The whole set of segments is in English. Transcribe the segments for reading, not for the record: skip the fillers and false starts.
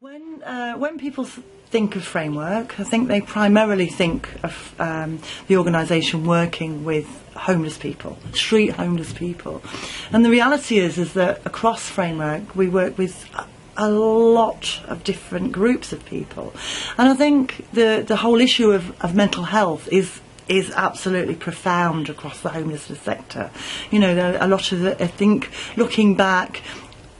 When people think of Framework, I think they primarily think of the organisation working with homeless people, street homeless people. And the reality is that across Framework we work with a lot of different groups of people. And I think the whole issue of mental health is absolutely profound across the homelessness sector. You know, a lot of I think looking back,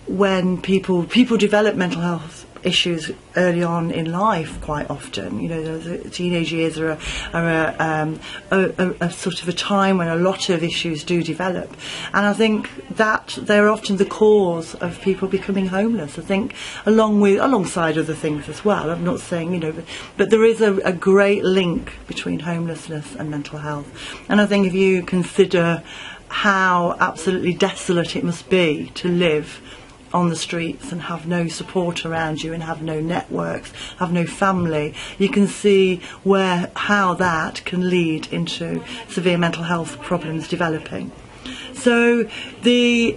when people develop mental health issues early on in life, quite often, you know, the teenage years are a sort of a time when a lot of issues do develop, and I think that they're often the cause of people becoming homeless. I think alongside other things as well. I'm not saying, you know, but there is a great link between homelessness and mental health, and I think if you consider how absolutely desolate it must be to live on the streets and have no support around you and have no networks, have no family, you can see how that can lead into severe mental health problems developing. So the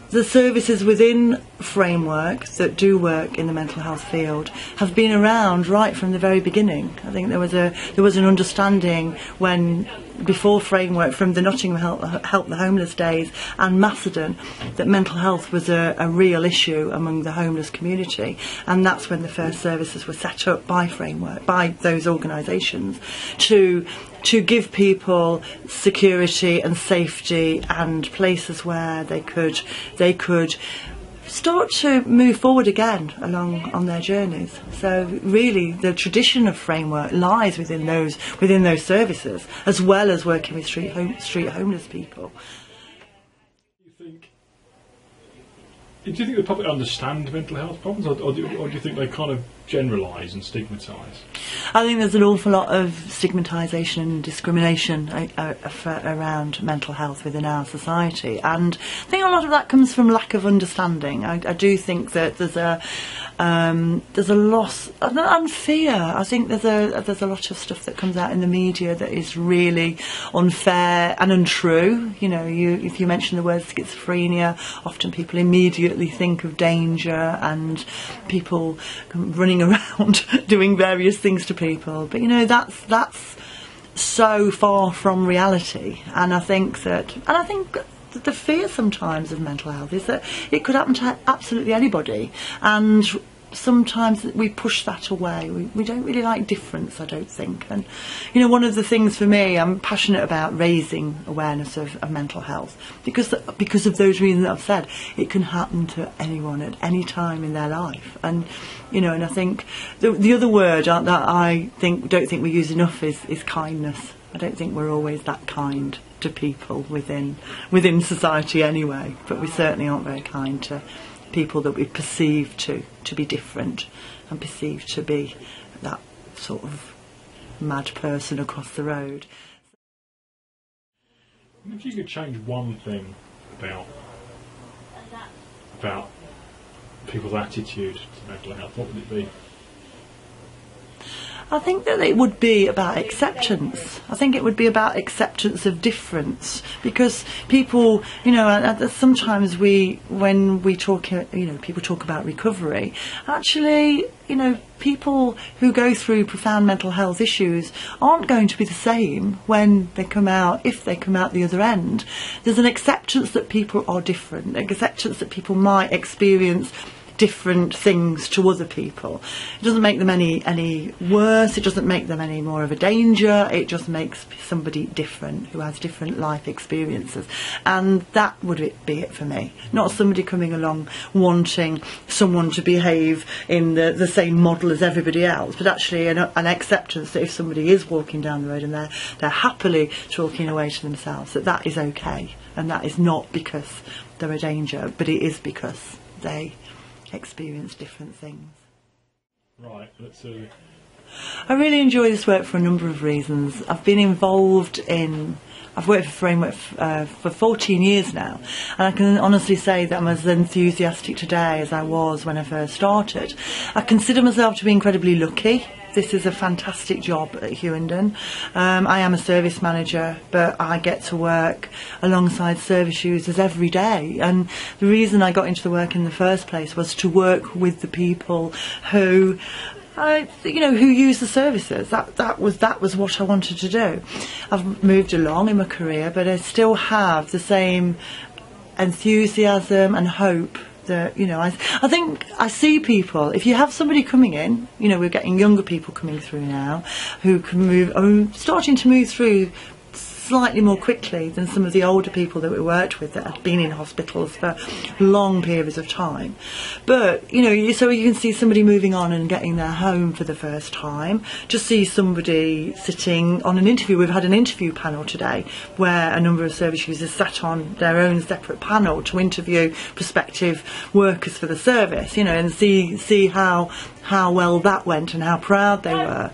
services within Framework that do work in the mental health field have been around right from the very beginning. I think there was an understanding before Framework, from the Nottingham Help the Homeless days and Macedon, that mental health was a real issue among the homeless community, and that's when the first services were set up by Framework, by those organisations, to give people security and safety and places where they could start to move forward again on their journeys. So really the tradition of Framework lies within those services, as well as working with street homeless people. Do you think the public understand mental health problems, or do you think they kind of generalise and stigmatise? I think there's an awful lot of stigmatisation and discrimination around mental health within our society, and I think a lot of that comes from lack of understanding. I do think that there's a loss and fear. I think there's a lot of stuff that comes out in the media that is really unfair and untrue. You know, if you mention the word schizophrenia, often people immediately think of danger and people running around doing various things to people. But you know, that's so far from reality. And I think that the fear sometimes of mental health is that it could happen to absolutely anybody, and sometimes we push that away. We don't really like difference, I don't think. And you know, one of the things for me, I'm passionate about raising awareness of mental health because of those reasons that I've said. It can happen to anyone at any time in their life, and you know, and I think the other word that I don't think we use enough is kindness. I don't think we're always that kind to people within society anyway, but we certainly aren't very kind to people that we perceive to be different and perceive to be that sort of mad person across the road. If you could change one thing about people's attitude to mental health, what would it be? I think that it would be about acceptance. I think it would be about acceptance of difference, because people, you know, sometimes when we talk, you know, people talk about recovery. Actually, you know, people who go through profound mental health issues aren't going to be the same when they come out, if they come out the other end. There's an acceptance that people are different, an acceptance that people might experience different things to other people. It doesn't make them any worse, it doesn't make them any more of a danger, it just makes somebody different who has different life experiences, and that would be it for me. Not somebody coming along wanting someone to behave in the same model as everybody else, but actually an acceptance that if somebody is walking down the road and they're happily talking away to themselves, that is okay, and that is not because they're a danger, but it is because they experience different things. Right, let's see. I really enjoy this work for a number of reasons. I've worked for Framework for 14 years now, and I can honestly say that I'm as enthusiastic today as I was when I first started. I consider myself to be incredibly lucky This is a fantastic job at Hughendon. I am a service manager, but I get to work alongside service users every day. And the reason I got into the work in the first place was to work with the people who who use the services. That was what I wanted to do. I've moved along in my career, but I still have the same enthusiasm and hope that, I think I see people, if you have somebody coming in, we're getting younger people coming through now who can starting to move through slightly more quickly than some of the older people that we worked with that had been in hospitals for long periods of time. But, so you can see somebody moving on and getting their home for the first time. Just see somebody sitting on an interview. We've had an interview panel today where a number of service users sat on their own separate panel to interview prospective workers for the service, and see how well that went and how proud they were,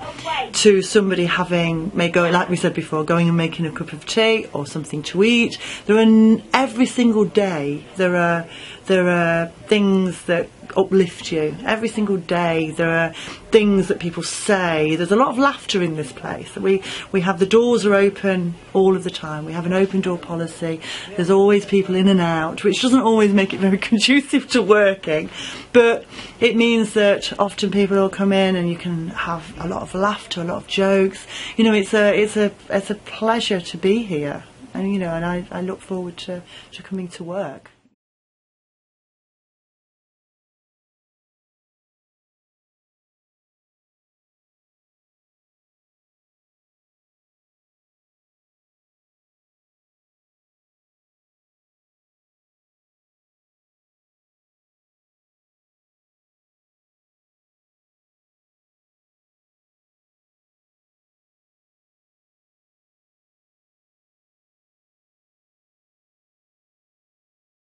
to somebody like we said before, going and making a cup of tea or something to eat. Every single day there are things that uplift you. Every single day there are things that people say. There's a lot of laughter in this place. We have, the doors are open all of the time. We have an open door policy. There's always people in and out, which doesn't always make it very conducive to working, but it means that often people will come in and you can have a lot of laughter, a lot of jokes. It's a pleasure to be here, and I look forward to coming to work.